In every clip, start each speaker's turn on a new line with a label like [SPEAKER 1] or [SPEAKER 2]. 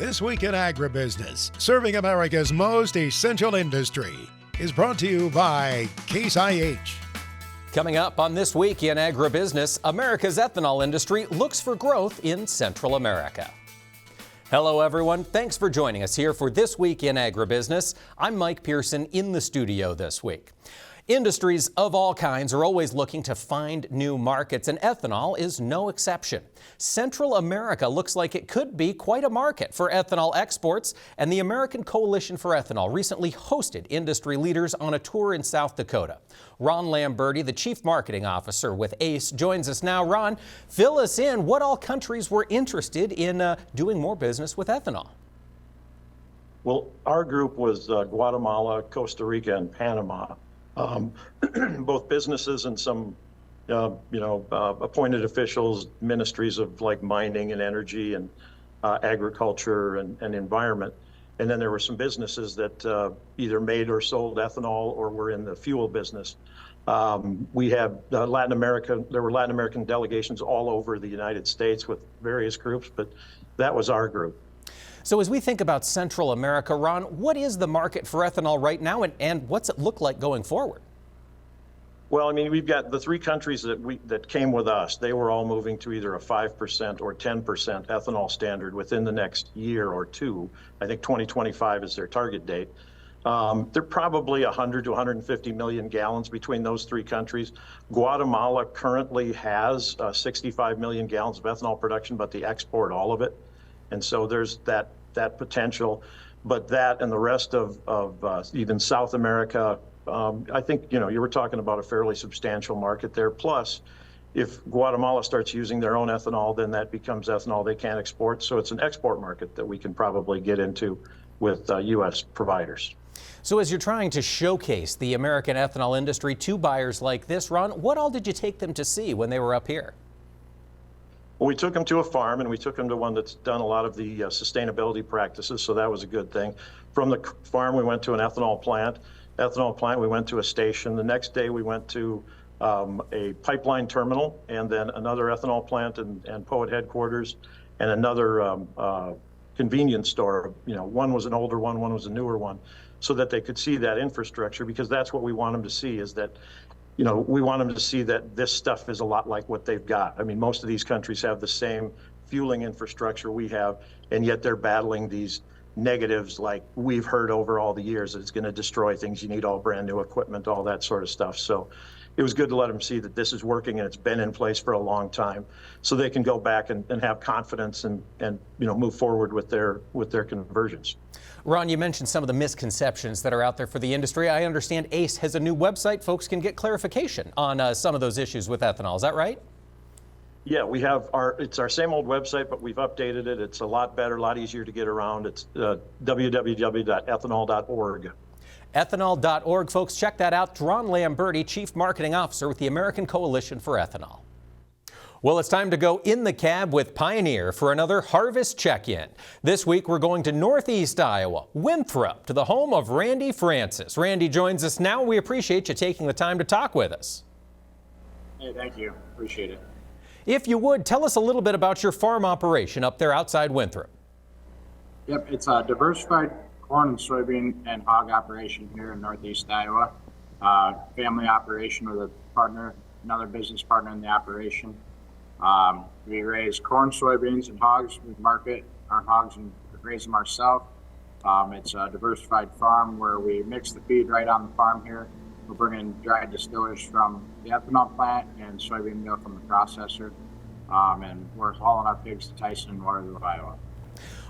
[SPEAKER 1] This Week in Agribusiness, serving America's most essential industry, is brought to you by Case IH.
[SPEAKER 2] Coming up on This Week in Agribusiness, America's ethanol industry looks for growth in Central America. Hello, everyone. Thanks for joining us here for This Week in Agribusiness. I'm Mike Pearson in the studio this week. Industries of all kinds are always looking to find new markets, and ethanol is no exception. Central America looks like it could be quite a market for ethanol exports, and the American Coalition for Ethanol recently hosted industry leaders on a tour in South Dakota. Ron Lamberti, the Chief Marketing Officer with ACE, joins us now. Ron, fill us in. What all countries were interested in doing more business with ethanol?
[SPEAKER 3] Well, our group was Guatemala, Costa Rica, and Panama. Both businesses and some, appointed officials, ministries of like mining and energy and agriculture and environment. And then there were some businesses that either made or sold ethanol or were in the fuel business. We had Latin America. There were Latin American delegations all over the United States with various groups, but that was our group.
[SPEAKER 2] So as we think about Central America, Ron, what is the market for ethanol right now, and what's it look like going forward?
[SPEAKER 3] Well, I mean, we've got the three countries that came with us. They were all moving to either a 5% or 10% ethanol standard within the next year or two. I think 2025 is their target date. They're probably 100 to 150 million gallons between those three countries. Guatemala currently has 65 million gallons of ethanol production, but they export all of it. And so there's that potential, but that and the rest of even South America, I think, you were talking about a fairly substantial market there. Plus, if Guatemala starts using their own ethanol, then that becomes ethanol they can't export. So it's an export market that we can probably get into with U.S. providers.
[SPEAKER 2] So as you're trying to showcase the American ethanol industry to buyers like this, Ron, what all did you take them to see when they were up here?
[SPEAKER 3] Well, we took them to a farm, and we took them to one that's done a lot of the sustainability practices, so that was a good thing. From the farm, we went to an ethanol plant. We went to a station. The next day, we went to a pipeline terminal, and then another ethanol plant and POET headquarters, and another convenience store. One was an older one was a newer one, so that they could see that infrastructure, because that's what we want them to see, is that we want them to see that this stuff is a lot like what they've got. I mean, most of these countries have the same fueling infrastructure we have, and yet they're battling these negatives like we've heard over all the years, that it's going to destroy things. You need all brand new equipment, all that sort of stuff. So it was good to let them see that this is working and it's been in place for a long time, so they can go back and have confidence and move forward with their conversions.
[SPEAKER 2] Ron, you mentioned some of the misconceptions that are out there for the industry. I understand ACE has a new website. Folks can get clarification on some of those issues with ethanol. Is that right?
[SPEAKER 3] Yeah, we have it's our same old website, but we've updated it. It's a lot better, a lot easier to get around. It's www.ethanol.org.
[SPEAKER 2] Ethanol.org, folks, check that out. Ron Lamberti, Chief Marketing Officer with the American Coalition for Ethanol. Well, it's time to go in the cab with Pioneer for another harvest check-in. This week, we're going to Northeast Iowa, Winthrop, to the home of Randy Francis. Randy joins us now. We appreciate you taking the time to talk with us.
[SPEAKER 4] Hey, thank you. Appreciate it.
[SPEAKER 2] If you would, tell us a little bit about your farm operation up there outside Winthrop.
[SPEAKER 4] Yep, it's a diversified corn and soybean and hog operation here in Northeast Iowa. Family operation with a partner, another business partner in the operation. We raise corn, soybeans, and hogs. We market our hogs and raise them ourselves. It's a diversified farm where we mix the feed right on the farm here. We're bringing dried distillers from the ethanol plant and soybean meal from the processor. And we're hauling our pigs to Tyson and Waterloo, Iowa.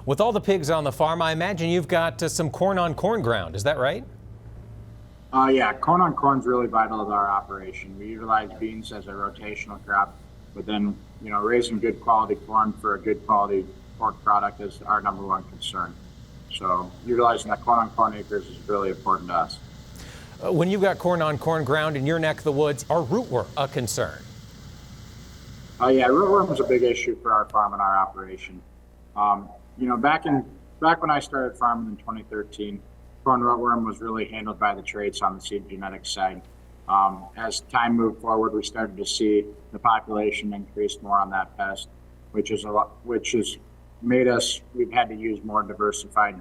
[SPEAKER 2] With all the pigs on the farm, I imagine you've got some corn on corn ground. Is that right?
[SPEAKER 4] Yeah, corn on corn is really vital to our operation. We utilize beans as a rotational crop, but then, raising good quality corn for a good quality pork product is our number one concern. So utilizing that corn on corn acres is really important to us.
[SPEAKER 2] When you've got corn on corn ground in your neck of the woods, are rootworm a concern?
[SPEAKER 4] Yeah, rootworm is a big issue for our farm and our operation. Back when I started farming in 2013, corn rootworm was really handled by the traits on the seed genetics side. As time moved forward, we started to see the population increase more on that pest, which is we've had to use more diversified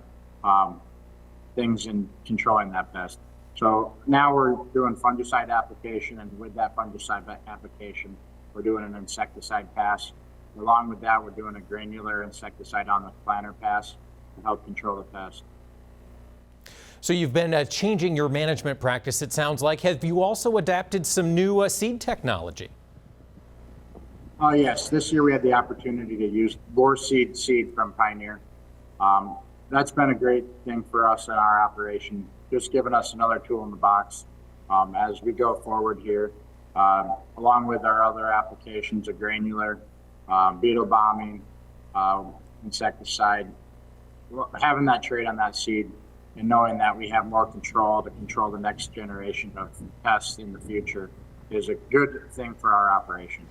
[SPEAKER 4] things in controlling that pest. So now we're doing fungicide application, and with that fungicide application, we're doing an insecticide pass. Along with that, we're doing a granular insecticide on the planter pass to help control the pest.
[SPEAKER 2] So you've been changing your management practice, it sounds like. Have you also adapted some new seed technology?
[SPEAKER 4] Oh, yes. This year we had the opportunity to use Diversified seed from Pioneer. That's been a great thing for us in our operation, just giving us another tool in the box as we go forward here, along with our other applications of granular, beetle bombing, insecticide. Having that trade on that seed and knowing that we have more control to control the next generation of pests in the future is a good thing for our operation.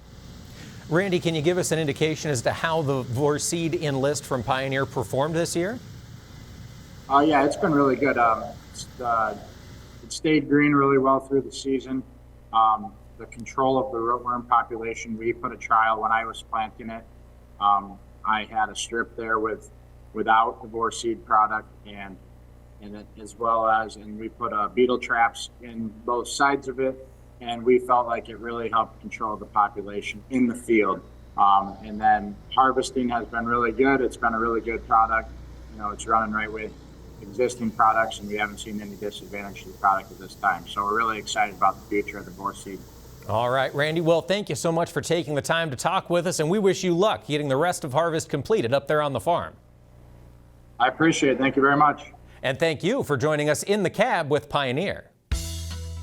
[SPEAKER 2] Randy, can you give us an indication as to how the Vorseed Enlist from Pioneer performed this year?
[SPEAKER 4] Yeah, it's been really good. It stayed green really well through the season. The control of the rootworm population, we put a trial when I was planting it. I had a strip there without the Vorseed product, and we put beetle traps in both sides of it, and we felt like it really helped control the population in the field. And then harvesting has been really good. It's been a really good product. You know, it's running right with existing products, and we haven't seen any disadvantage to the product at this time. So we're really excited about the future of the Vorseed.
[SPEAKER 2] All right, Randy. Well, thank you so much for taking the time to talk with us, and we wish you luck getting the rest of harvest completed up there on the farm.
[SPEAKER 4] I appreciate it. Thank you very much.
[SPEAKER 2] And thank you for joining us in the cab with Pioneer.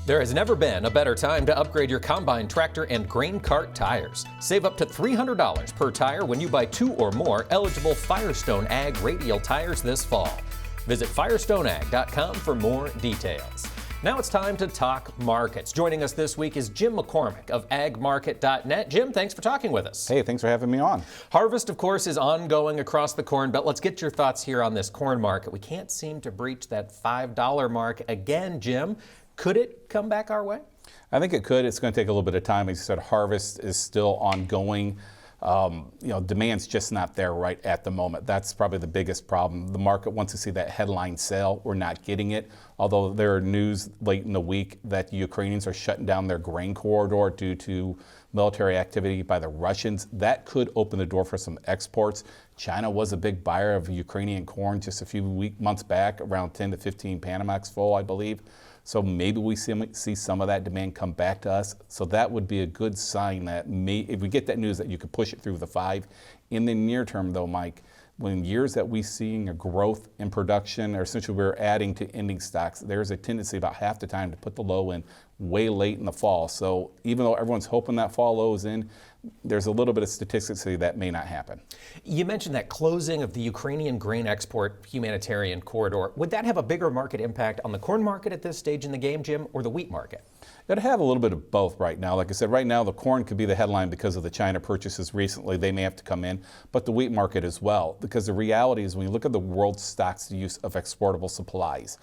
[SPEAKER 2] There has never been a better time to upgrade your combine, tractor, and grain cart tires. Save up to $300 per tire when you buy 2 or more eligible Firestone Ag radial tires this fall. Visit firestoneag.com for more details. Now it's time to talk markets. Joining us this week is Jim McCormick of agmarket.net. Jim, thanks for talking with us.
[SPEAKER 5] Hey, thanks for having me on.
[SPEAKER 2] Harvest, of course, is ongoing across the Corn Belt. Let's get your thoughts here on this corn market. We can't seem to breach that $5 mark again, Jim. Could it come back our way?
[SPEAKER 5] I think it could. It's going to take a little bit of time. As you said, harvest is still ongoing. Demand's just not there right at the moment. That's probably the biggest problem. The market wants to see that headline sale. We're not getting it. Although there are news late in the week that the Ukrainians are shutting down their grain corridor due to military activity by the Russians. That could open the door for some exports. China was a big buyer of Ukrainian corn just a few months back, around 10 to 15 Panamax full, I believe. So maybe we see some of that demand come back to us. So that would be a good sign that if we get that news that you could push it through the 5. In the near term though, Mike, when years that we seeing a growth in production, or essentially we're adding to ending stocks, there's a tendency about half the time to put the low in way late in the fall. So even though everyone's hoping that fall low is in, there's a little bit of statistics that say that may not happen.
[SPEAKER 2] You mentioned that closing of the Ukrainian grain export humanitarian corridor. Would that have a bigger market impact on the corn market at this stage in the game, Jim, or the wheat market?
[SPEAKER 5] It'd have a little bit of both right now. Like I said, right now the corn could be the headline because of the China purchases recently. They may have to come in, but the wheat market as well. Because the reality is when you look at the world stocks use of exportable supplies,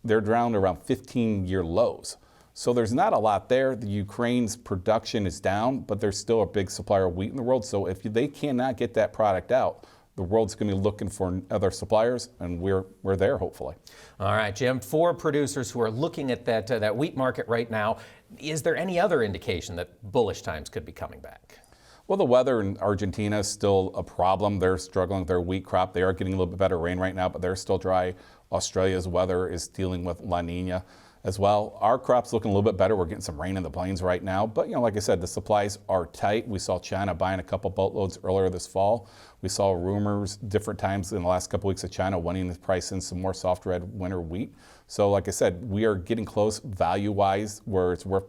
[SPEAKER 5] they're down around 15-year lows. So there's not a lot there. The Ukraine's production is down, but there's still a big supplier of wheat in the world. So if they cannot get that product out, the world's going to be looking for other suppliers, and we're there, hopefully.
[SPEAKER 2] All right, Jim, for producers who are looking at that wheat market right now, is there any other indication that bullish times could be coming back?
[SPEAKER 5] Well, the weather in Argentina is still a problem. They're struggling with their wheat crop. They are getting a little bit better rain right now, but they're still dry. Australia's weather is dealing with La Nina as well. Our crop's looking a little bit better. We're getting some rain in the plains right now. But, like I said, the supplies are tight. We saw China buying a couple boatloads earlier this fall. We saw rumors different times in the last couple weeks of China wanting to price in some more soft red winter wheat. So, like I said, we are getting close value-wise where it's worth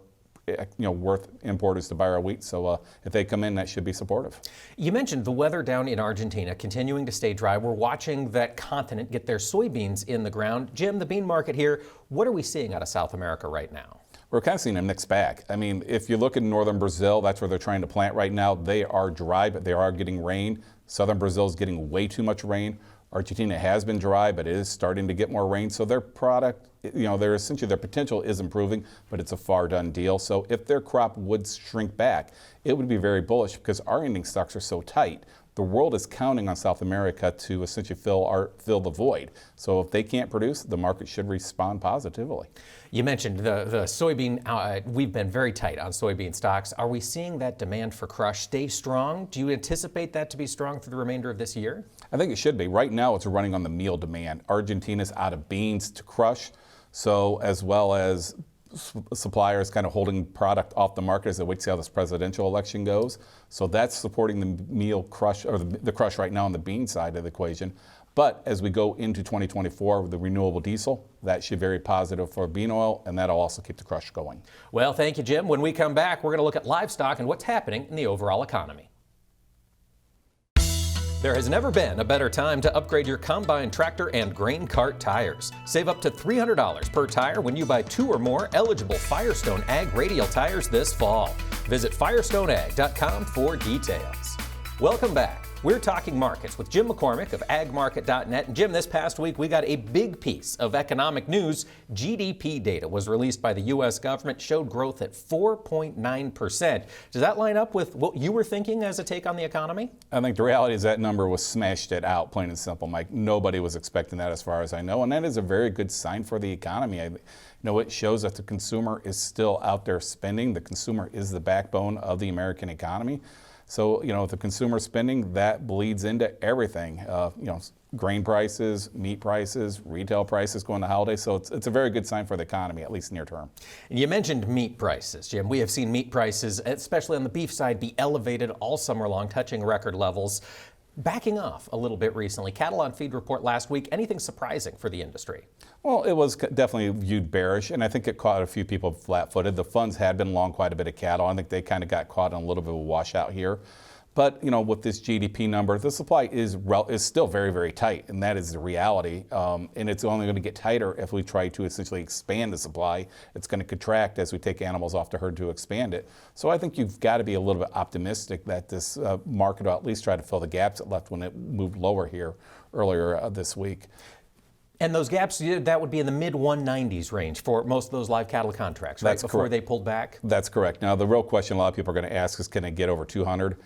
[SPEAKER 5] importers to buy our wheat. So if they come in, that should be supportive.
[SPEAKER 2] You mentioned the weather down in Argentina continuing to stay dry. We're watching that continent get their soybeans in the ground. Jim, the bean market here, what are we seeing out of South America right now?
[SPEAKER 5] We're kind of seeing a mixed bag. I mean, if you look at northern Brazil, that's where they're trying to plant right now. They are dry, but they are getting rain. Southern Brazil is getting way too much rain. Argentina has been dry, but it is starting to get more rain. So their product, their potential is improving, but it's a far done deal. So if their crop would shrink back, it would be very bullish because our ending stocks are so tight. the world is counting on South America to essentially fill the void. So if they can't produce, the market should respond positively.
[SPEAKER 2] You mentioned the soybean. We've been very tight on soybean stocks. Are we seeing that demand for crush stay strong? Do you anticipate that to be strong through the remainder of this year?
[SPEAKER 5] I think it should be. Right now it's running on the meal demand. Argentina's out of beans to crush, so as well as suppliers kind of holding product off the market as they wait to see how this presidential election goes. So that's supporting the meal crush, or the crush right now on the bean side of the equation. But as we go into 2024 with the renewable diesel, that should be very positive for bean oil, and that'll also keep the crush going.
[SPEAKER 2] Well, thank you, Jim. When we come back, we're going to look at livestock and what's happening in the overall economy. There has never been a better time to upgrade your combine tractor and grain cart tires. Save up to $300 per tire when you buy 2 or more eligible Firestone Ag radial tires this fall. Visit firestoneag.com for details. Welcome back. We're talking markets with Jim McCormick of agmarket.net. And Jim, this past week we got a big piece of economic news. GDP data was released by the U.S. government, showed growth at 4.9%. Does that line up with what you were thinking as a take on the economy?
[SPEAKER 5] I think the reality is that number was smashed it out, plain and simple, Mike. Nobody was expecting that as far as I know, and that is a very good sign for the economy. It shows that the consumer is still out there spending. The consumer is the backbone of the American economy. So, if the consumer spending, that bleeds into everything. Grain prices, meat prices, retail prices going to holidays. So it's a very good sign for the economy, at least near term.
[SPEAKER 2] You mentioned meat prices, Jim. We have seen meat prices, especially on the beef side, be elevated all summer long, touching record levels. Backing off a little bit recently. Cattle on Feed report last week. Anything surprising for the industry?
[SPEAKER 5] Well, it was definitely viewed bearish, and I think it caught a few people flat-footed. The funds had been long quite a bit of cattle. I think they kind of got caught in a little bit of a washout here. But, with this GDP number, the supply is still very, very tight, and that is the reality. And it's only going to get tighter if we try to essentially expand the supply. It's going to contract as we take animals off the herd to expand it. So I think you've got to be a little bit optimistic that this market will at least try to fill the gaps it left when it moved lower here earlier this week.
[SPEAKER 2] And those gaps, that would be in the mid-190s range for most of those live cattle contracts, right?
[SPEAKER 5] That's
[SPEAKER 2] before
[SPEAKER 5] correct.
[SPEAKER 2] They pulled back?
[SPEAKER 5] That's correct. Now, the real question a lot of people are going to ask is, can it get over 200?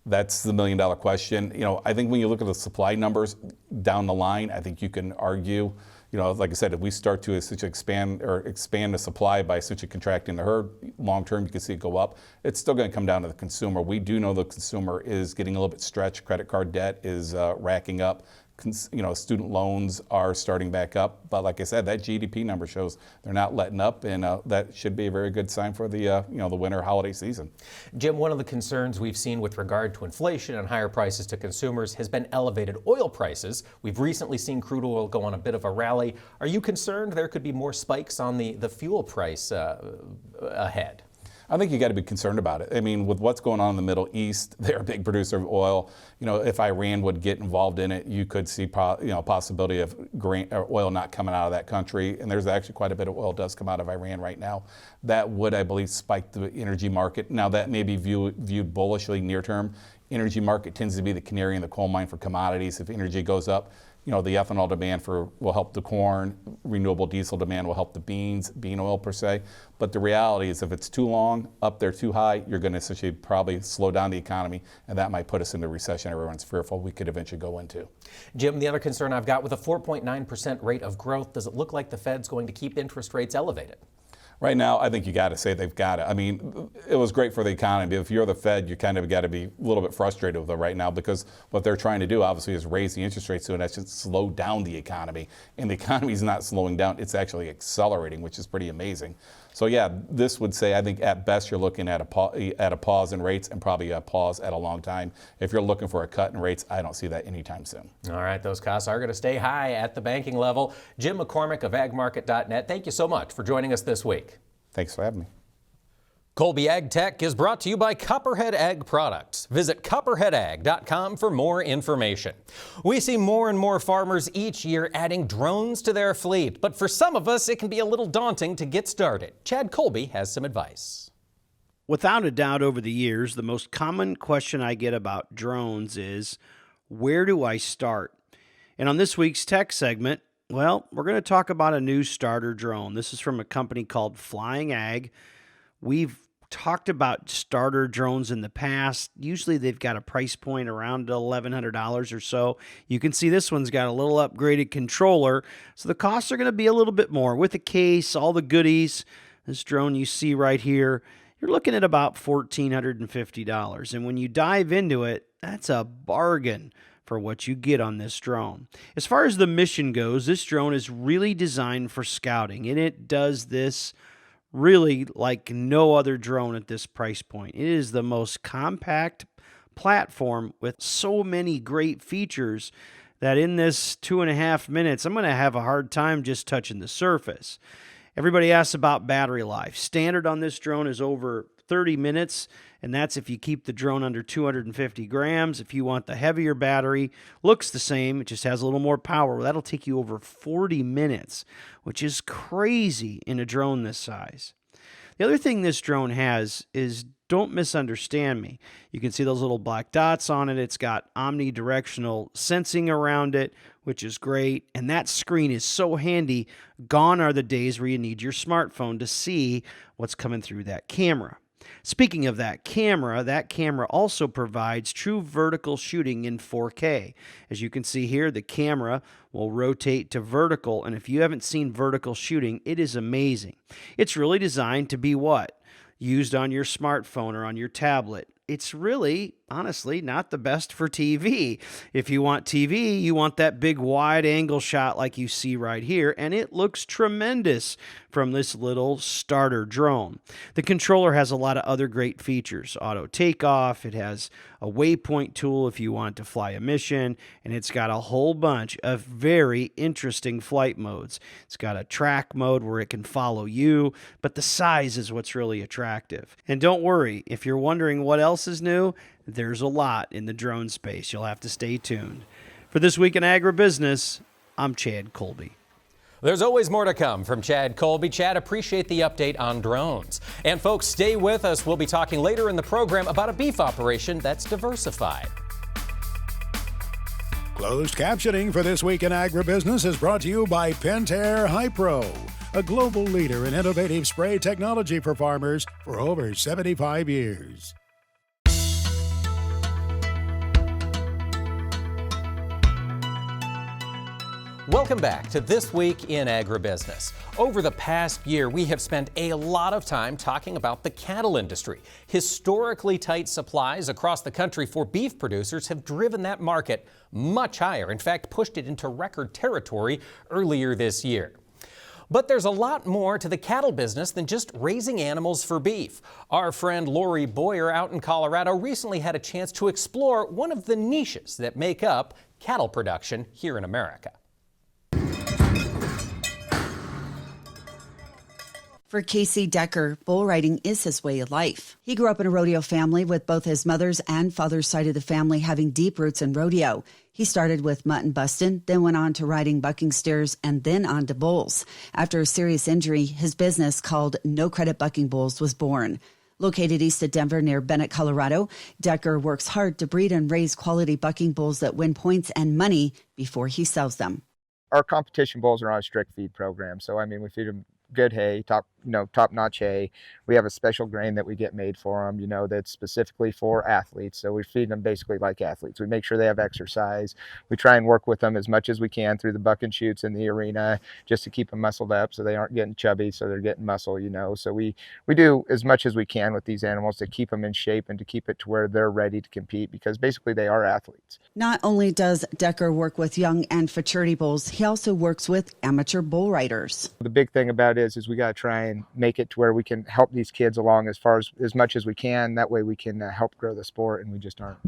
[SPEAKER 5] That's the million-dollar question. I think when you look at the supply numbers down the line, I think you can argue, like I said, if we start to essentially expand the supply by essentially contracting the herd, long term you can see it go up. It's still going to come down to the consumer. We do know the consumer is getting a little bit stretched. Credit card debt is racking up. Student loans are starting back up, but like I said, that GDP number shows they're not letting up, and that should be a very good sign for the the winter holiday season.
[SPEAKER 2] Jim, one of the concerns we've seen with regard to inflation and higher prices to consumers has been elevated oil prices. We've recently seen crude oil go on a bit of a rally. Are you concerned there could be more spikes on the fuel price ahead?
[SPEAKER 5] I think you got to be concerned about it. I mean, with what's going on in the Middle East, they're a big producer of oil. If Iran would get involved in it, you could see possibility of grain or oil not coming out of that country. And there's actually quite a bit of oil does come out of Iran right now. That would, I believe, spike the energy market. Now, that may be viewed bullishly near term. Energy market tends to be the canary in the coal mine for commodities. If energy goes up, the ethanol demand will help the corn, renewable diesel demand will help the beans, bean oil per se. But the reality is if it's too long, up there too high, you're going to essentially probably slow down the economy, and that might put us into recession everyone's fearful we could eventually go into.
[SPEAKER 2] Jim, the other concern I've got with a 4.9% rate of growth, does it look like the Fed's going to keep interest rates elevated?
[SPEAKER 5] Right now, I think you got to say they've got to. I mean, it was great for the economy. If you're the Fed, you kind of got to be a little bit frustrated with it right now because what they're trying to do, obviously, is raise the interest rates so that should slow down the economy. And the economy is not slowing down. It's actually accelerating, which is pretty amazing. So, yeah, this would say, I think, at best, you're looking at a pause in rates and probably a pause at a long time. If you're looking for a cut in rates, I don't see that anytime soon. All
[SPEAKER 2] right, those costs are going to stay high at the banking level. Jim McCormick of agmarket.net, thank you so much for joining us this week.
[SPEAKER 5] Thanks for having me.
[SPEAKER 2] Colby Ag Tech is brought to you by Copperhead Ag Products. Visit copperheadag.com for more information. We see more and more farmers each year adding drones to their fleet, but for some of us, it can be a little daunting to get started. Chad Colby has some advice.
[SPEAKER 6] Without a doubt, over the years, the most common question I get about drones is, where do I start? And on this week's tech segment, well, we're going to talk about a new starter drone. This is from a company called Flying Ag. We've talked about starter drones in the past. Usually they've got a price point around $1,100 or so. You can see this one's got a little upgraded controller, so the costs are going to be a little bit more. With the case, all the goodies, this drone you see right here, you're looking at about $1,450. And when you dive into it, that's a bargain for what you get on this drone. As far as the mission goes, this drone is really designed for scouting, and it does this really like no other drone at this price point. It is the most compact platform with so many great features that in this 2.5 minutes, I'm going to have a hard time just touching the surface. Everybody asks about battery life. Standard on this drone is over 30 minutes, and that's if you keep the drone under 250 grams. If you want the heavier battery, looks the same, it just has a little more power. Well, that'll take you over 40 minutes, which is crazy in a drone this size. The other thing this drone has is, don't misunderstand me, you can see those little black dots on it. It's got omnidirectional sensing around it, which is great. And that screen is so handy. Gone are the days where you need your smartphone to see what's coming through that camera. Speaking of that camera also provides true vertical shooting in 4K. As you can see here, the camera will rotate to vertical, and if you haven't seen vertical shooting, it is amazing. It's really designed to be what? Used on your smartphone or on your tablet. It's really, honestly, not the best for TV. If you want TV, you want that big wide angle shot like you see right here, and it looks tremendous from this little starter drone. The controller has a lot of other great features. Auto takeoff, it has a waypoint tool if you want to fly a mission, and it's got a whole bunch of very interesting flight modes. It's got a track mode where it can follow you, but the size is what's really attractive. And don't worry, if you're wondering what else is new, there's a lot in the drone space. You'll have to stay tuned. For This Week in Agribusiness, I'm Chad Colby.
[SPEAKER 2] There's always more to come from Chad Colby. Chad, appreciate the update on drones. And folks, stay with us. We'll be talking later in the program about a beef operation that's diversified.
[SPEAKER 1] Closed captioning for This Week in Agribusiness is brought to you by Pentair Hypro, a global leader in innovative spray technology for farmers for over 75 years.
[SPEAKER 2] Welcome back to This Week in Agribusiness. Over the past year, we have spent a lot of time talking about the cattle industry. Historically tight supplies across the country for beef producers have driven that market much higher. In fact, pushed it into record territory earlier this year. But there's a lot more to the cattle business than just raising animals for beef. Our friend Lori Boyer out in Colorado recently had a chance to explore one of the niches that make up cattle production here in America.
[SPEAKER 7] For Casey Decker, bull riding is his way of life. He grew up in a rodeo family with both his mother's and father's side of the family having deep roots in rodeo. He started with mutton busting, then went on to riding bucking steers, and then on to bulls. After a serious injury, his business called No Credit Bucking Bulls was born. Located east of Denver near Bennett, Colorado, Decker works hard to breed and raise quality bucking bulls that win points and money before he sells them.
[SPEAKER 8] Our competition bulls are on a strict feed program, so we feed them good hay, top-notch hay. We have a special grain that we get made for them, that's specifically for athletes. So we feed them basically like athletes. We make sure they have exercise. We try and work with them as much as we can through the buck and shoots in the arena just to keep them muscled up so they aren't getting chubby, so they're getting muscle, So we do as much as we can with these animals to keep them in shape and to keep it to where they're ready to compete because basically they are athletes.
[SPEAKER 7] Not only does Decker work with young and futurity bulls, he also works with amateur bull riders.
[SPEAKER 8] The big thing about it is we got to try and make it to where we can help these kids along as much as we can. That way we can help grow the sport, and we just aren't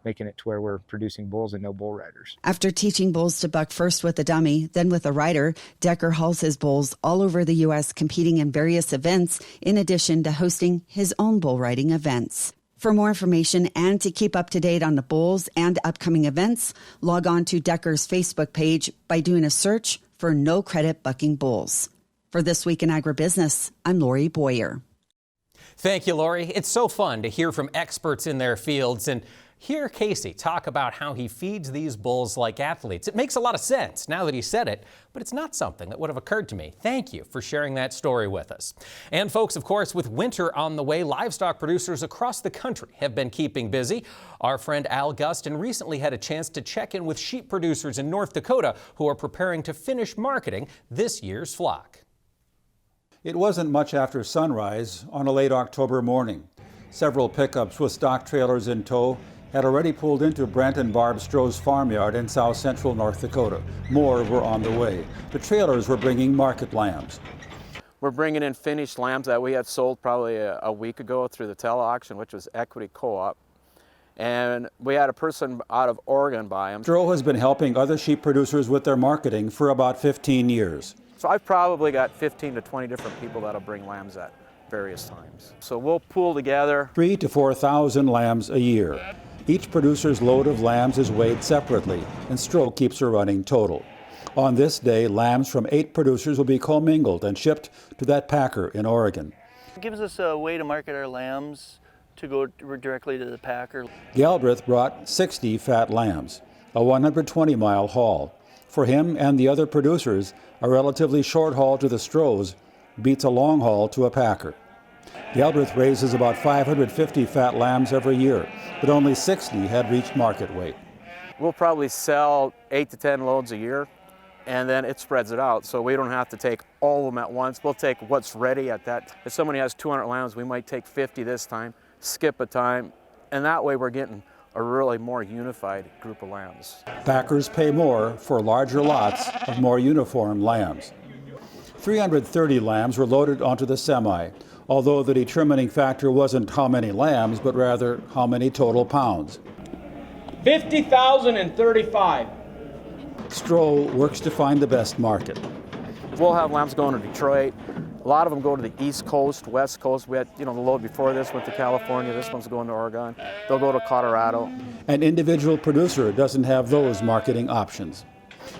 [SPEAKER 8] making it to where we're producing bulls and no bull riders.
[SPEAKER 7] After teaching bulls to buck first with a dummy, then with a rider, Decker hauls his bulls all over the U.S. competing in various events, in addition to hosting his own bull riding events. For more information and to keep up to date on the bulls and upcoming events, log on to Decker's Facebook page by doing a search for No Credit Bucking Bulls. For This Week in Agribusiness, I'm Lori Boyer.
[SPEAKER 2] Thank you, Lori. It's so fun to hear from experts in their fields. And Hear Casey talk about how he feeds these bulls like athletes. It makes a lot of sense now that he said it, but it's not something that would have occurred to me. Thank you for sharing that story with us. And folks, of course, with winter on the way, livestock producers across the country have been keeping busy. Our friend Al Gustin recently had a chance to check in with sheep producers in North Dakota who are preparing to finish marketing this year's flock.
[SPEAKER 9] It wasn't much after sunrise on a late October morning. Several pickups with stock trailers in tow had already pulled into Brent and Barb Stroh's farmyard in south central North Dakota. More were on the way. The trailers were bringing market lambs.
[SPEAKER 10] We're bringing in finished lambs that we had sold probably a week ago through the tele-auction, which was Equity Co-op. And we had a person out of Oregon buy them.
[SPEAKER 9] Stroh has been helping other sheep producers with their marketing for about 15 years.
[SPEAKER 10] So I've probably got 15 to 20 different people that'll bring lambs at various times. So we'll pool together
[SPEAKER 9] 3,000 to 4,000 lambs a year. Each producer's load of lambs is weighed separately, and Stroh keeps a running total. On this day, lambs from 8 producers will be commingled and shipped to that packer in Oregon.
[SPEAKER 11] It gives us a way to market our lambs to go directly to the packer.
[SPEAKER 9] Galbraith brought 60 fat lambs, a 120-mile haul. For him and the other producers, a relatively short haul to the Strohs beats a long haul to a packer. Galbraith raises about 550 fat lambs every year, but only 60 had reached market weight.
[SPEAKER 10] We'll probably sell 8 to 10 loads a year, and then it spreads it out, so we don't have to take all of them at once. We'll take what's ready at that. If somebody has 200 lambs, we might take 50 this time, skip a time, and that way we're getting a really more unified group of lambs.
[SPEAKER 9] Packers pay more for larger lots of more uniform lambs. 330 lambs were loaded onto the semi, although the determining factor wasn't how many lambs, but rather how many total pounds.
[SPEAKER 12] 50,035.
[SPEAKER 9] Stroh works to find the best market.
[SPEAKER 10] We'll have lambs going to Detroit. A lot of them go to the East Coast, West Coast. We had, the load before this went to California. This one's going to Oregon. They'll go to Colorado.
[SPEAKER 9] An individual producer doesn't have those marketing options.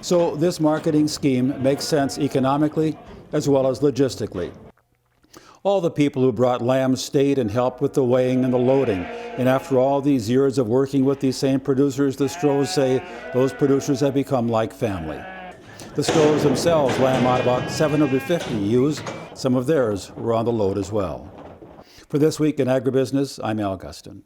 [SPEAKER 9] So this marketing scheme makes sense economically as well as logistically. All the people who brought lambs stayed and helped with the weighing and the loading. And after all these years of working with these same producers, the Strohs say those producers have become like family. The Strohs themselves lamb out about 750 ewes. Some of theirs were on the load as well. For This Week in Agribusiness, I'm Al Gustin.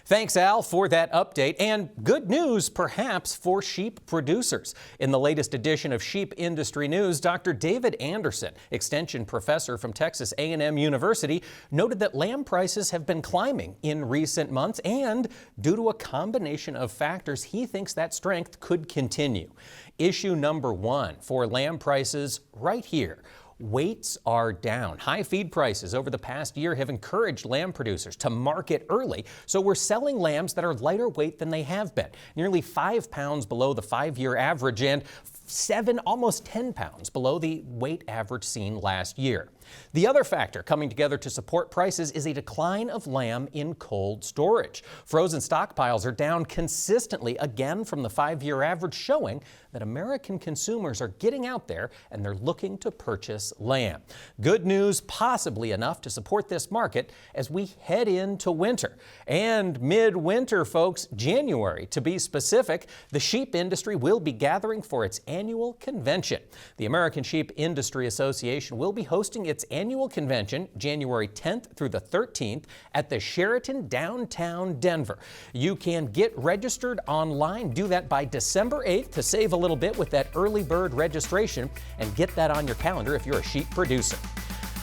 [SPEAKER 2] Thanks, Al, for that update. And good news, perhaps, for sheep producers. In the latest edition of Sheep Industry News, Dr. David Anderson, Extension Professor from Texas A&M University, noted that lamb prices have been climbing in recent months, and due to a combination of factors, he thinks that strength could continue. Issue number 1 for lamb prices right here. Weights are down. High feed prices over the past year have encouraged lamb producers to market early, so we're selling lambs that are lighter weight than they have been, nearly 5 pounds below the 5-year average and 7, almost 10 pounds below the weight average seen last year. The other factor coming together to support prices is a decline of lamb in cold storage. Frozen stockpiles are down consistently again from the 5-year average, showing that American consumers are getting out there and they're looking to purchase lamb. Good news, possibly enough to support this market as we head into winter. And midwinter, folks, January to be specific, the sheep industry will be gathering for its annual convention. The American Sheep Industry Association will be hosting its annual convention January 10th through the 13th at the Sheraton downtown Denver. You can get registered online. Do that by December 8th to save a little bit with that early bird registration and get that on your calendar if you're a sheep producer.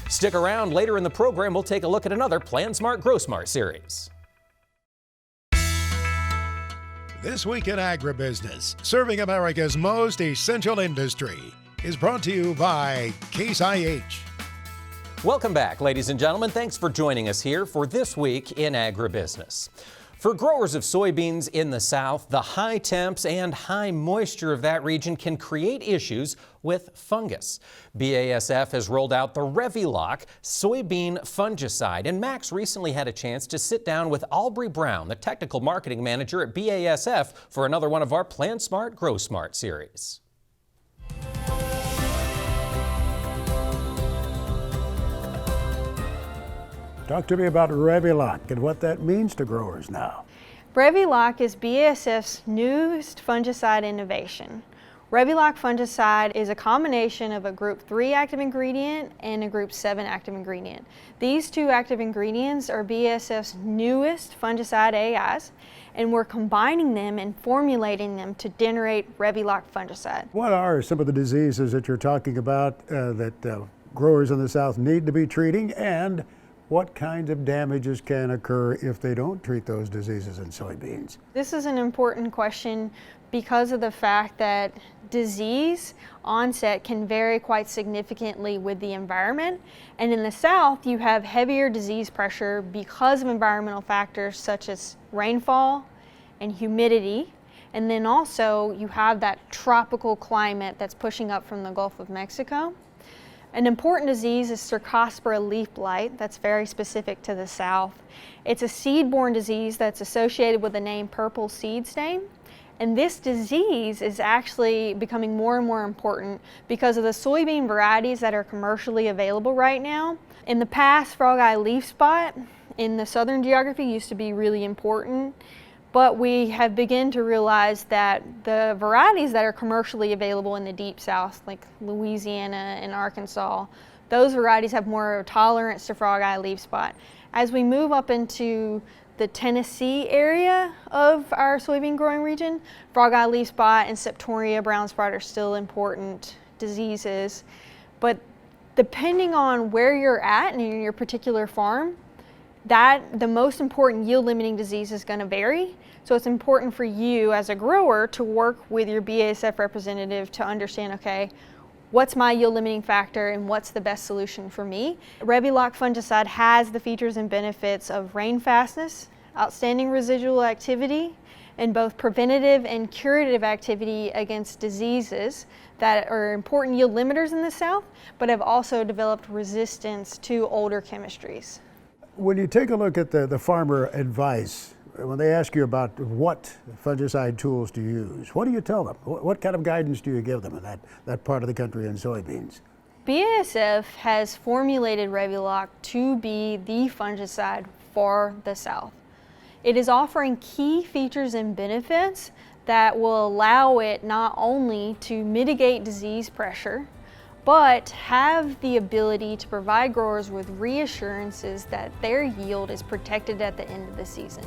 [SPEAKER 2] Stick around. Later in the program, we'll take a look at another Plan Smart, Grow Smart series.
[SPEAKER 1] This Week in Agribusiness, serving America's most essential industry, is brought to you by Case IH.
[SPEAKER 2] Welcome back, ladies and gentlemen. Thanks for joining us here for This Week in Agribusiness. For growers of soybeans in the South, the high temps and high moisture of that region can create issues with fungus. BASF has rolled out the Reviloc soybean fungicide, and Max recently had a chance to sit down with Aubrey Brown, the technical marketing manager at BASF, for another one of our Plan Smart, Grow Smart series.
[SPEAKER 13] Talk to me about Reviloc and what that means to growers now.
[SPEAKER 12] Reviloc is BASF's newest fungicide innovation. Reviloc fungicide is a combination of a group 3 active ingredient and a group 7 active ingredient. These 2 active ingredients are BASF's newest fungicide AIs, and we're combining them and formulating them to generate Reviloc fungicide.
[SPEAKER 1] What are some of the diseases that you're talking about that growers in the South need to be treating, and what kinds of damages can occur if they don't treat those diseases in soybeans?
[SPEAKER 12] This is an important question because of the fact that disease onset can vary quite significantly with the environment. And in the South, you have heavier disease pressure because of environmental factors such as rainfall and humidity. And then also you have that tropical climate that's pushing up from the Gulf of Mexico. An important disease is Cercospora leaf blight. That's very specific to the South. It's a seed-borne disease that's associated with the name purple seed stain. And this disease is actually becoming more and more important because of the soybean varieties that are commercially available right now. In the past, frog eye leaf spot in the southern geography used to be really important, but we have begun to realize that the varieties that are commercially available in the deep South, like Louisiana and Arkansas, those varieties have more tolerance to frog eye leaf spot. As we move up into the Tennessee area of our soybean growing region, frog eye leaf spot and Septoria brown spot are still important diseases. But depending on where you're at and in your particular farm, the most important yield limiting disease is going to vary. So it's important for you as a grower to work with your BASF representative to understand, okay, what's my yield limiting factor and what's the best solution for me? Reviloc fungicide has the features and benefits of rain fastness, outstanding residual activity, and both preventative and curative activity against diseases that are important yield limiters in the South, but have also developed resistance to older chemistries.
[SPEAKER 1] When you take a look at the farmer advice, when they ask you about what fungicide tools to use, what do you tell them? What kind of guidance do you give them in that part of the country in soybeans?
[SPEAKER 12] BASF has formulated Reviloc to be the fungicide for the South. It is offering key features and benefits that will allow it not only to mitigate disease pressure, but have the ability to provide growers with reassurances that their yield is protected at the end of the season.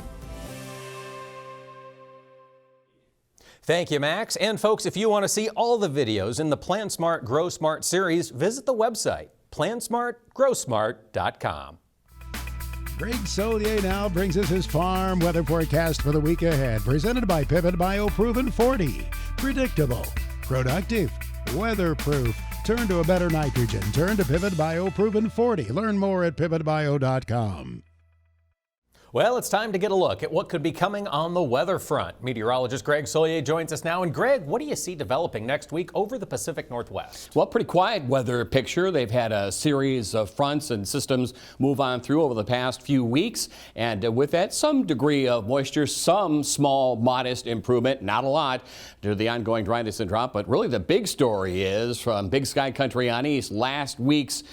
[SPEAKER 2] Thank you, Max. And folks, if you want to see all the videos in the Plant Smart, Grow Smart series, visit the website, plantsmartgrowsmart.com.
[SPEAKER 1] Greg Solier now brings us his farm weather forecast for the week ahead, presented by Pivot Bio Proven 40. Predictable, productive, weatherproof. Turn to a better nitrogen. Turn to Pivot Bio Proven 40. Learn more at pivotbio.com.
[SPEAKER 2] Well, it's time to get a look at what could be coming on the weather front. Meteorologist Greg Solier joins us now. And Greg, what do you see developing next week over the Pacific Northwest?
[SPEAKER 13] Well, pretty quiet weather picture. They've had a series of fronts and systems move on through over the past few weeks. And with that, some degree of moisture, some small, modest improvement, not a lot due to the ongoing dryness and drought. But really the big story is from Big Sky Country on East, last week's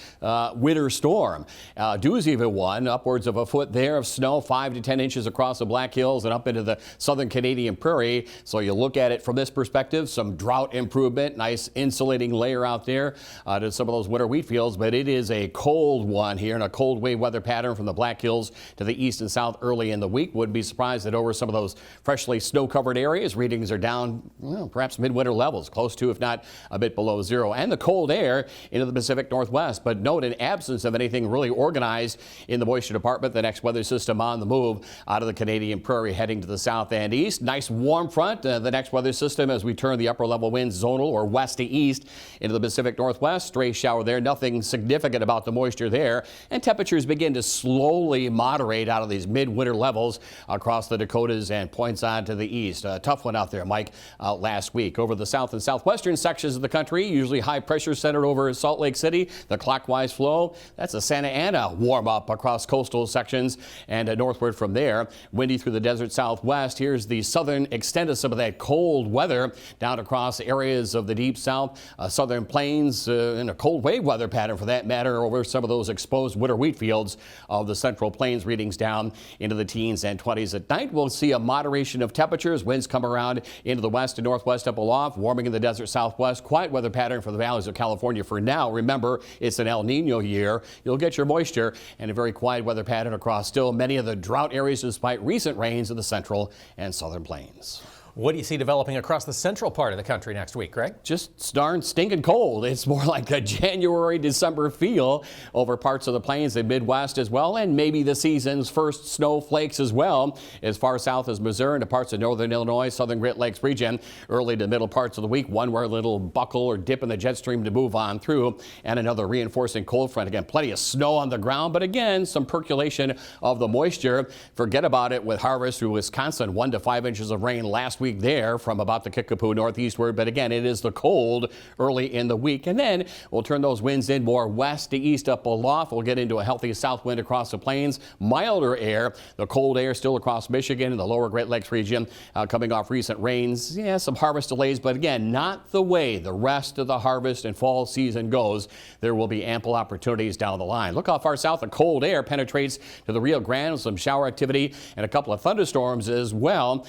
[SPEAKER 13] winter storm. Doozy of a one, upwards of a foot there of snow, 5 to 10 inches across the Black Hills and up into the southern Canadian prairie. So you look at it from this perspective, some drought improvement, nice insulating layer out there to some of those winter wheat fields. But it is a cold one here and a cold wave weather pattern from the Black Hills to the east and south early in the week. Wouldn't be surprised that over some of those freshly snow-covered areas, readings are down, well, perhaps midwinter levels, close to, if not a bit below zero. And the cold air into the Pacific Northwest. But note, in absence of anything really organized in the moisture department, the next weather system on the move out of the Canadian prairie heading to the south and east. Nice warm front, the next weather system as we turn the upper level winds zonal or west to east into the Pacific Northwest. Stray shower there, nothing significant about the moisture there. And temperatures begin to slowly moderate out of these midwinter levels across the Dakotas and points on to the east. A tough one out there, Mike, last week. Over the south and southwestern sections of the country, usually high pressure centered over Salt Lake City. The clockwise flow, that's a Santa Ana warm up across coastal sections and northward from there. Windy through the desert southwest. Here's the southern extent of some of that cold weather down across areas of the deep south, southern plains, and a cold wave weather pattern for that matter over some of those exposed winter wheat fields of the central plains. Readings down into the teens and 20s at night. We'll see a moderation of temperatures. Winds come around into the west and northwest up aloft, warming in the desert southwest. Quiet weather pattern for the valleys of California for now. Remember, it's an El Nino year. You'll get your moisture and a very quiet weather pattern across still many of the drought areas despite recent rains in the central and southern plains.
[SPEAKER 2] What do you see developing across the central part of the country next week, Greg?
[SPEAKER 13] Just darn stinking cold. It's more like a January, December feel over parts of the plains and Midwest as well, and maybe the season's first snowflakes as well as far south as Missouri and to parts of northern Illinois, southern Great Lakes region. Early to middle parts of the week, one where a little buckle or dip in the jet stream to move on through, and another reinforcing cold front. Again, plenty of snow on the ground, but again, some percolation of the moisture. Forget about it with harvest through Wisconsin. 1 to 5 inches of rain last week there from about the Kickapoo northeastward. But again, it is the cold early in the week. And then we'll turn those winds in more west to east up aloft. We'll get into a healthy south wind across the plains. Milder air, the cold air still across Michigan and the lower Great Lakes region coming off recent rains. Yeah, some harvest delays, but again, not the way the rest of the harvest and fall season goes. There will be ample opportunities down the line. Look how far south the cold air penetrates to the Rio Grande, some shower activity and a couple of thunderstorms as well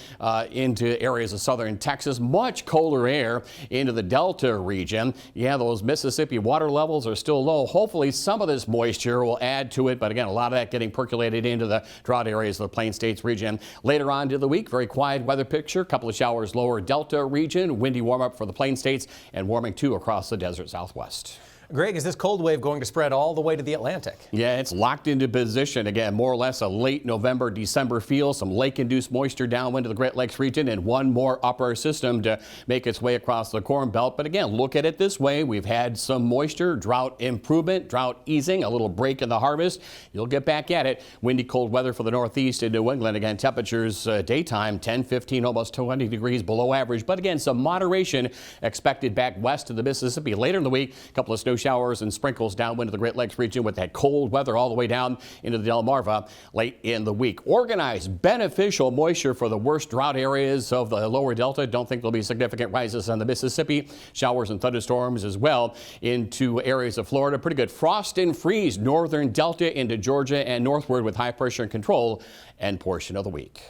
[SPEAKER 13] into areas of southern Texas. Much colder air into the Delta region. Yeah, those Mississippi water levels are still low. Hopefully some of this moisture will add to it, but again, a lot of that getting percolated into the drought areas of the Plain States region. Later on to the week, very quiet weather picture. A couple of showers lower Delta region. Windy warm up for the Plain States and warming too across the desert southwest.
[SPEAKER 2] Greg, is this cold wave going to spread all the way to the Atlantic?
[SPEAKER 13] Yeah, it's locked into position. Again, more or less a late November, December feel. Some lake-induced moisture downwind to the Great Lakes region and one more upper system to make its way across the Corn Belt. But again, look at it this way. We've had some moisture, drought improvement, drought easing, a little break in the harvest. You'll get back at it. Windy, cold weather for the Northeast and New England. Again, temperatures daytime 10, 15, almost 20 degrees below average. But again, some moderation expected back west of the Mississippi. Later in the week, a couple of snow showers and sprinkles downwind of the Great Lakes region with that cold weather all the way down into the Delmarva late in the week. Organized, beneficial moisture for the worst drought areas of the lower Delta. Don't think there'll be significant rises on the Mississippi. Showers and thunderstorms as well into areas of Florida. Pretty good frost and freeze northern Delta into Georgia and northward with high pressure and control and portion of the week.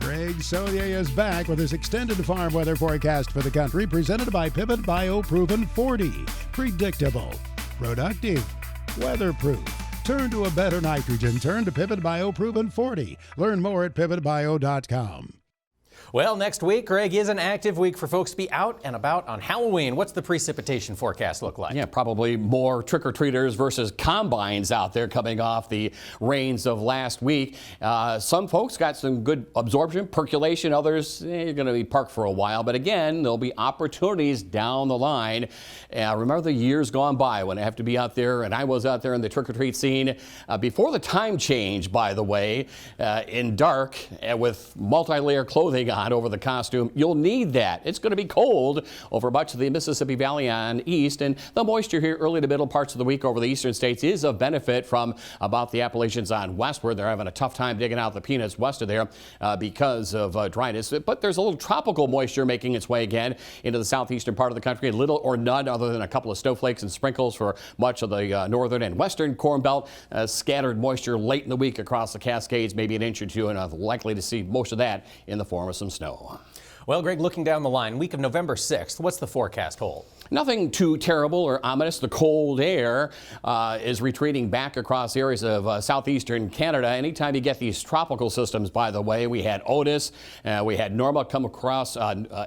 [SPEAKER 1] Greg Solier is back with his extended farm weather forecast for the country, presented by Pivot BioProven 40. Predictable, productive, weatherproof. Turn to a better nitrogen. Turn to Pivot BioProven 40. Learn more at pivotbio.com.
[SPEAKER 2] Well, next week, Greg, is an active week for folks to be out and about on Halloween. What's the precipitation forecast look like?
[SPEAKER 13] Yeah, probably more trick-or-treaters versus combines out there coming off the rains of last week. Some folks got some good absorption, percolation. Others, you're going to be parked for a while. But again, there'll be opportunities down the line. Remember the years gone by when I have to be out there, and I was out there in the trick-or-treat scene before the time change, by the way, in dark with multi-layer clothing on over the costume. You'll need that. It's going to be cold over much of the Mississippi Valley on east, and the moisture here early to middle parts of the week over the eastern states is of benefit from about the Appalachians on westward. They're having a tough time digging out the peanuts west of there because of dryness, but there's a little tropical moisture making its way again into the southeastern part of the country. Little or none other than a couple of snowflakes and sprinkles for much of the northern and western Corn Belt. Scattered moisture late in the week across the Cascades, maybe an inch or two, and likely to see most of that in the form of some snow.
[SPEAKER 2] Well, Greg, looking down the line, week of November 6th, what's the forecast hold?
[SPEAKER 13] Nothing too terrible or ominous. The cold air is retreating back across areas of southeastern Canada. Anytime you get these tropical systems, by the way, we had Otis, we had Norma come across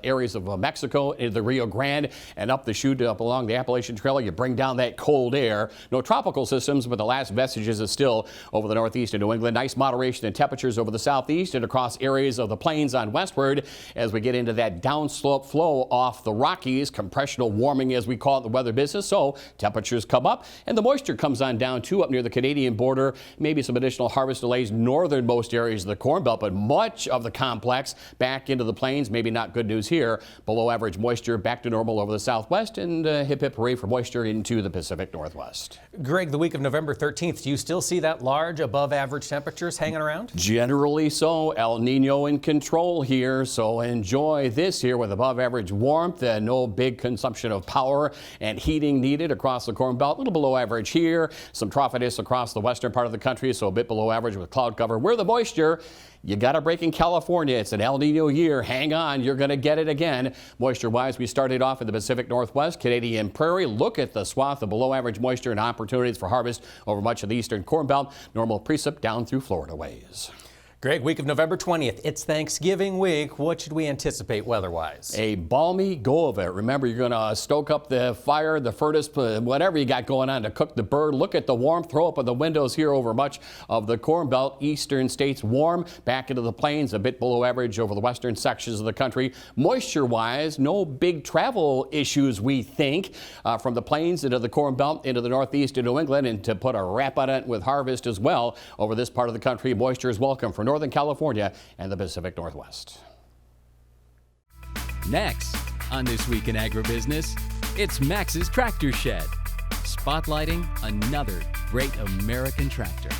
[SPEAKER 13] areas of Mexico into the Rio Grande and up the chute up along the Appalachian Trail. You bring down that cold air. No tropical systems, but the last vestiges is still over the northeast and New England. Nice moderation in temperatures over the southeast and across areas of the plains on westward as we get get into that downslope flow off the Rockies, compressional warming as we call it in the weather business. So temperatures come up and the moisture comes on down too up near the Canadian border. Maybe some additional harvest delays northernmost areas of the Corn Belt, but much of the complex back into the plains. Maybe not good news here. Below average moisture back to normal over the southwest, and hip hip hooray for moisture into the Pacific Northwest.
[SPEAKER 2] Greg, the week of November 13th, do you still see that large above average temperatures hanging around?
[SPEAKER 13] Generally so. El Nino in control here, so enjoy this here with above average warmth and no big consumption of power and heating needed across the Corn Belt. A little below average here. Some troughiness across the western part of the country, so a bit below average with cloud cover. Where the moisture, you got a break in California. It's an El Nino year. Hang on, you're going to get it again. Moisture-wise, we started off in the Pacific Northwest, Canadian Prairie. Look at the swath of below average moisture and opportunities for harvest over much of the eastern Corn Belt. Normal precip down through Florida ways.
[SPEAKER 2] Greg, week of November 20th. It's Thanksgiving week. What should we anticipate weather-wise?
[SPEAKER 13] A balmy go of it. Remember, you're going to stoke up the fire, the furnace, whatever you got going on to cook the bird. Look at the warmth. Throw up on the windows here over much of the Corn Belt. Eastern states warm. Back into the plains, a bit below average over the western sections of the country. Moisture-wise, no big travel issues, we think, from the plains into the Corn Belt, into the northeast of New England, and to put a wrap on it with harvest as well over this part of the country. Moisture is welcome for Northern California and the Pacific Northwest.
[SPEAKER 14] Next on This Week in Agribusiness, it's Max's Tractor Shed, spotlighting another great American tractor.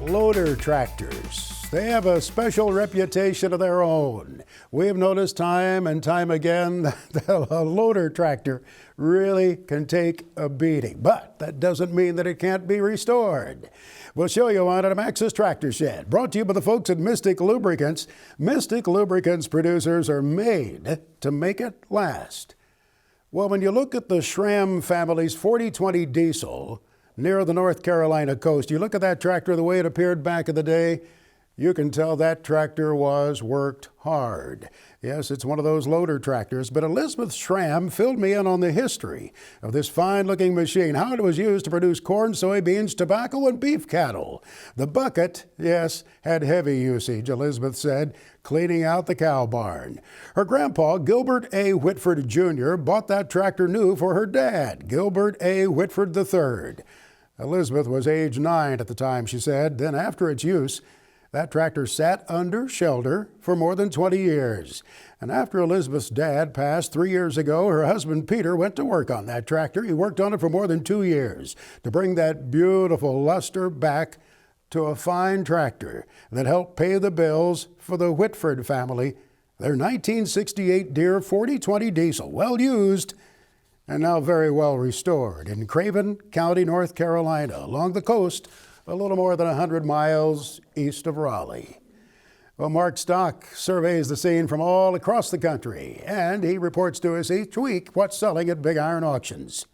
[SPEAKER 1] Loader tractors. They have a special reputation of their own. We've noticed time and time again that a loader tractor really can take a beating, but that doesn't mean that it can't be restored. We'll show you one at Max's Tractor Shed, brought to you by the folks at Mystic Lubricants. Mystic Lubricants producers are made to make it last. Well, when you look at the Schramm family's 4020 diesel near the North Carolina coast, you look at that tractor the way it appeared back in the day, you can tell that tractor was worked hard. Yes, it's one of those loader tractors, but Elizabeth Schramm filled me in on the history of this fine-looking machine, how it was used to produce corn, soybeans, tobacco, and beef cattle. The bucket, yes, had heavy usage, Elizabeth said, cleaning out the cow barn. Her grandpa, Gilbert A. Whitford Jr., bought that tractor new for her dad, Gilbert A. Whitford III. Elizabeth was age 9 at the time, she said. Then after its use, that tractor sat under shelter for more than 20 years. And after Elizabeth's dad passed 3 years ago, her husband Peter went to work on that tractor. He worked on it for more than 2 years to bring that beautiful luster back to a fine tractor that helped pay the bills for the Whitford family. Their 1968 Deere 4020 diesel, well used and now very well restored in Craven County, North Carolina, along the coast, a little more than 100 miles east of Raleigh. Well, Mark Stock surveys the scene from all across the country, and he reports to us each week what's selling at Big Iron Auctions.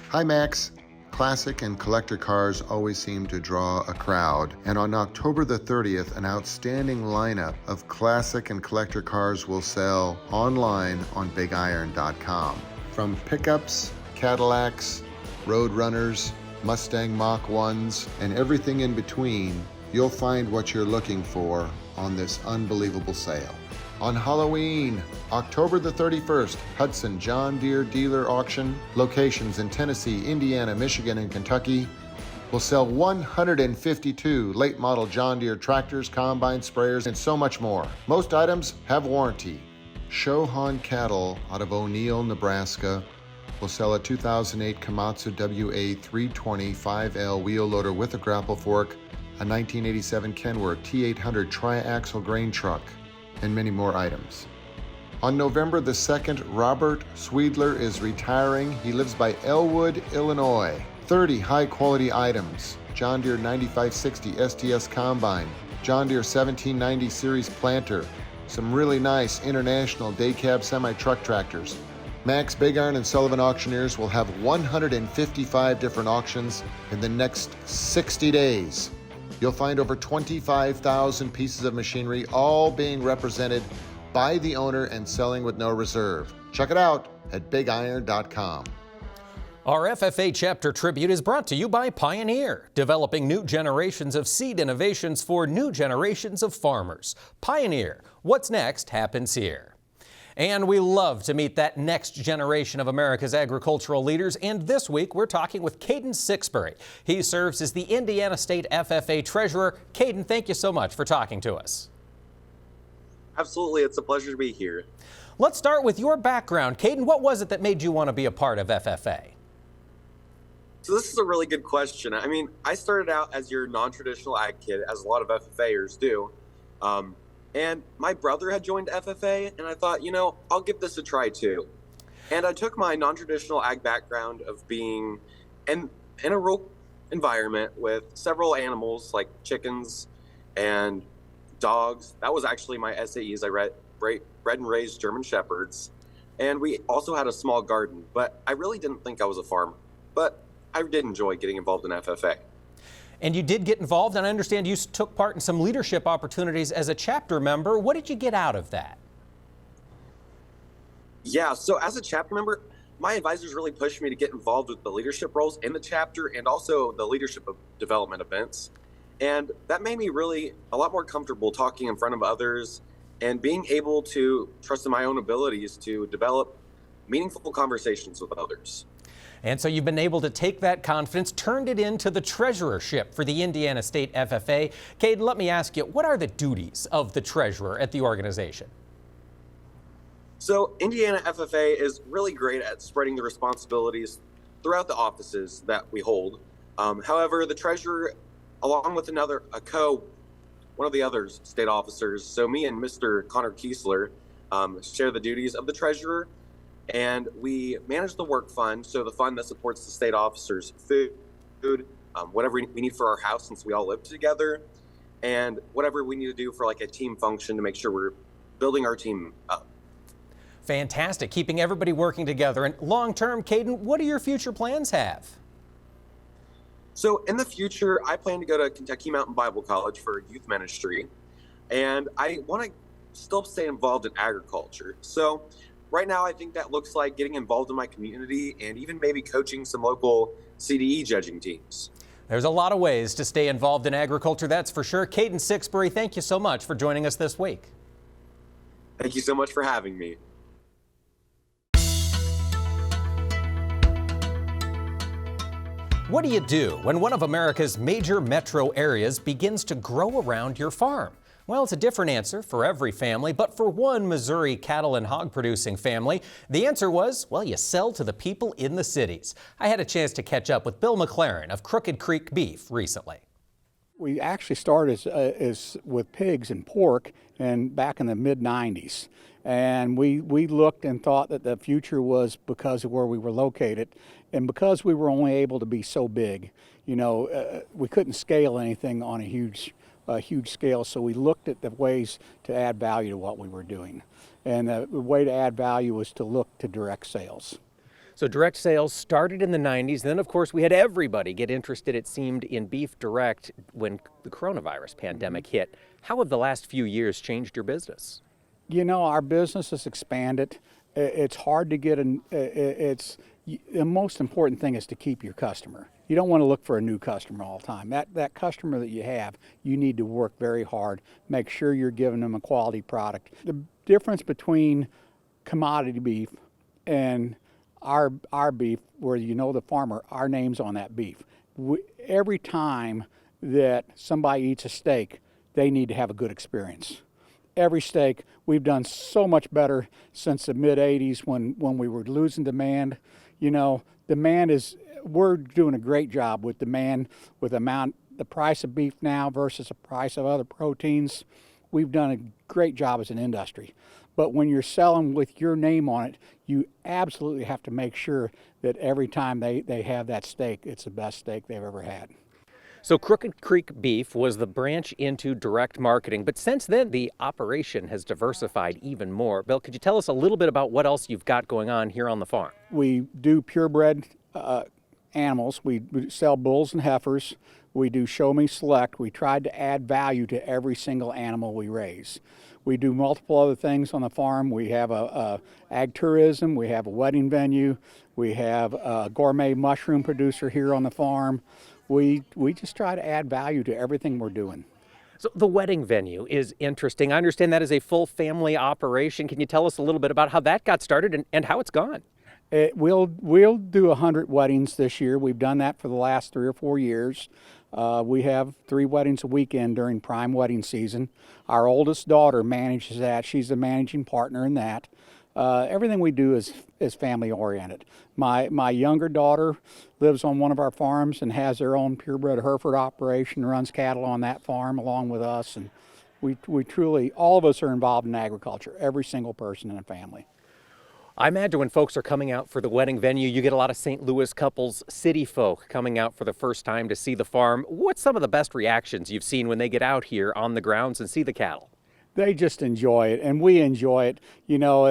[SPEAKER 15] Hi, Max. Classic and collector cars always seem to draw a crowd, and on October the 30th, an outstanding lineup of classic and collector cars will sell online on BigIron.com. From pickups, Cadillacs, Roadrunners, Mustang Mach 1s, and everything in between, you'll find what you're looking for on this unbelievable sale. On Halloween, October the 31st, Hudson John Deere Dealer Auction, locations in Tennessee, Indiana, Michigan, and Kentucky, will sell 152 late model John Deere tractors, combine sprayers, and so much more. Most items have warranty. Shohan Cattle out of O'Neill, Nebraska, will sell a 2008 Komatsu WA320 5L wheel loader with a grapple fork, a 1987 Kenworth T800 tri-axle grain truck, and many more items. On November the 2nd, Robert Sweedler is retiring. He lives by Elwood, Illinois. 30 high-quality items: John Deere 9560 STS Combine, John Deere 1790 Series Planter, some really nice international day cab semi-truck tractors. Max, Big Iron, and Sullivan Auctioneers will have 155 different auctions in the next 60 days. You'll find over 25,000 pieces of machinery, all being represented by the owner and selling with no reserve. Check it out at BigIron.com.
[SPEAKER 2] Our FFA Chapter Tribute is brought to you by Pioneer, developing new generations of seed innovations for new generations of farmers. Pioneer, what's next happens here. And we love to meet that next generation of America's agricultural leaders. And this week, we're talking with Caden Sixbury. He serves as the Indiana State FFA Treasurer. Caden, thank you so much for talking to us.
[SPEAKER 16] Absolutely. It's a pleasure to be here.
[SPEAKER 2] Let's start with your background. Caden, what was it that made you want to be a part of FFA?
[SPEAKER 16] So this is a really good question. I mean, I started out as your non-traditional ag kid, as a lot of FFAers do. And my brother had joined FFA, and I thought, you know, I'll give this a try too. And I took my non-traditional ag background of being in a rural environment with several animals like chickens and dogs. That was actually my SAEs. I bred and raised German Shepherds. And we also had a small garden, but I really didn't think I was a farmer. But I did enjoy getting involved in FFA.
[SPEAKER 2] And you did get involved, and I understand you took part in some leadership opportunities as a chapter member. What did you get out of that?
[SPEAKER 16] Yeah, so as a chapter member, my advisors really pushed me to get involved with the leadership roles in the chapter and also the leadership of development events. And that made me really a lot more comfortable talking in front of others and being able to trust in my own abilities to develop meaningful conversations with others.
[SPEAKER 2] And so you've been able to take that confidence, turned it into the treasurership for the Indiana State FFA. Caden, let me ask you, what are the duties of the treasurer at the organization?
[SPEAKER 16] So Indiana FFA is really great at spreading the responsibilities throughout the offices that we hold. However, the treasurer, along with one of the other state officers, so me and Mr. Connor Kiesler, share the duties of the treasurer. And we manage the work fund, so the fund that supports the state officers' food, whatever we need for our house since we all live together, and whatever we need to do for like a team function to make sure we're building our team up.
[SPEAKER 2] Fantastic, keeping everybody working together. And long-term, Caden, what do your future plans have?
[SPEAKER 16] So in the future, I plan to go to Kentucky Mountain Bible College for youth ministry, and I want to still stay involved in agriculture. So right now, I think that looks like getting involved in my community and even maybe coaching some local CDE judging teams.
[SPEAKER 2] There's a lot of ways to stay involved in agriculture, that's for sure. Caden Sixbury, thank you so much for joining us this week.
[SPEAKER 16] Thank you so much for having me.
[SPEAKER 2] What do you do when one of America's major metro areas begins to grow around your farm? Well, it's a different answer for every family, but for one Missouri cattle and hog producing family, the answer was, well, you sell to the people in the cities. I had a chance to catch up with Bill McLaren of Crooked Creek Beef recently.
[SPEAKER 17] We actually started as with pigs and pork and back in the mid-90s. And we looked and thought that the future was because of where we were located. And because we were only able to be so big, you know, we couldn't scale anything on a huge scale, so we looked at the ways to add value to what we were doing. And the way to add value was to look to direct sales.
[SPEAKER 2] So direct sales started in the 90s. Then, of course, we had everybody get interested, it seemed, in beef direct when the coronavirus pandemic hit. How have the last few years changed your business?
[SPEAKER 17] You know, our business has expanded. It's hard to get the most important thing is to keep your customer. You don't want to look for a new customer all the time. That customer that you have, you need to work very hard, make sure you're giving them a quality product. The difference between commodity beef and our beef, where you know the farmer, our name's on that beef. Every time that somebody eats a steak, they need to have a good experience. Every steak, we've done so much better since the mid-'80s when we were losing demand. You know, we're doing a great job with demand, with the price of beef now versus the price of other proteins. We've done a great job as an industry. But when you're selling with your name on it, you absolutely have to make sure that every time they have that steak, it's the best steak they've ever had.
[SPEAKER 2] So Crooked Creek Beef was the branch into direct marketing, but since then the operation has diversified even more. Bill, could you tell us a little bit about what else you've got going on here on the farm?
[SPEAKER 17] We do purebred animals. We sell bulls and heifers. We do show me select. We tried to add value to every single animal we raise. We do multiple other things on the farm. We have a ag tourism. We have a wedding venue. We have a gourmet mushroom producer here on the farm. We just try to add value to everything we're doing.
[SPEAKER 2] So the wedding venue is interesting. I understand that is a full family operation. Can you tell us a little bit about how that got started and how it's gone?
[SPEAKER 17] We'll do 100 weddings this year. We've done that for the last 3 or 4 years. We have 3 weddings a weekend during prime wedding season. Our oldest daughter manages that. She's the managing partner in that. Everything we do is family oriented. My younger daughter lives on one of our farms and has their own purebred Hereford operation, runs cattle on that farm along with us. And we truly, all of us are involved in agriculture, every single person in the family.
[SPEAKER 2] I imagine when folks are coming out for the wedding venue, you get a lot of St. Louis couples, city folk coming out for the first time to see the farm. What's some of the best reactions you've seen when they get out here on the grounds and see the cattle?
[SPEAKER 17] They just enjoy it, and we enjoy it. You know,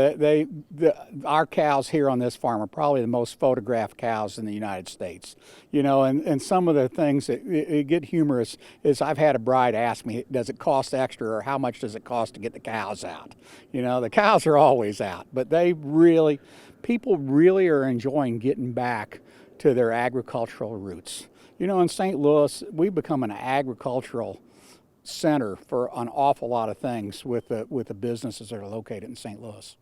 [SPEAKER 17] our cows here on this farm are probably the most photographed cows in the United States. You know, and some of the things that get humorous is I've had a bride ask me, does it cost extra, or how much does it cost to get the cows out? You know, the cows are always out, but people really are enjoying getting back to their agricultural roots. You know, in St. Louis, we've become an agricultural center for an awful lot of things with the businesses that are located in St. Louis.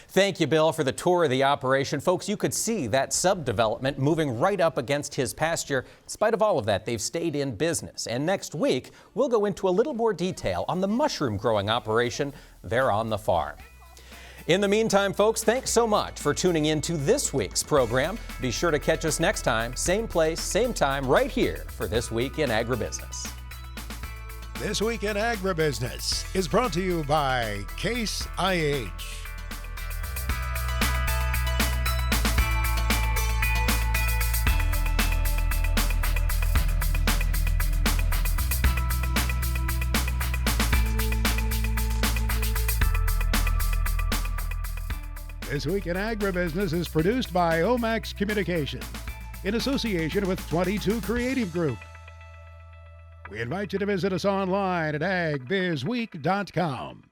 [SPEAKER 2] Thank you, Bill, for the tour of the operation. Folks, you could see that subdevelopment moving right up against his pasture. In spite of all of that, they've stayed in business. And next week, we'll go into a little more detail on the mushroom growing operation there on the farm. In the meantime, folks, thanks so much for tuning in to this week's program. Be sure to catch us next time, same place, same time, right here for This Week in Agribusiness.
[SPEAKER 1] This Week in Agribusiness is brought to you by Case IH. This Week in Agribusiness is produced by Omax Communication in association with 22 Creative Group. We invite you to visit us online at agbizweek.com.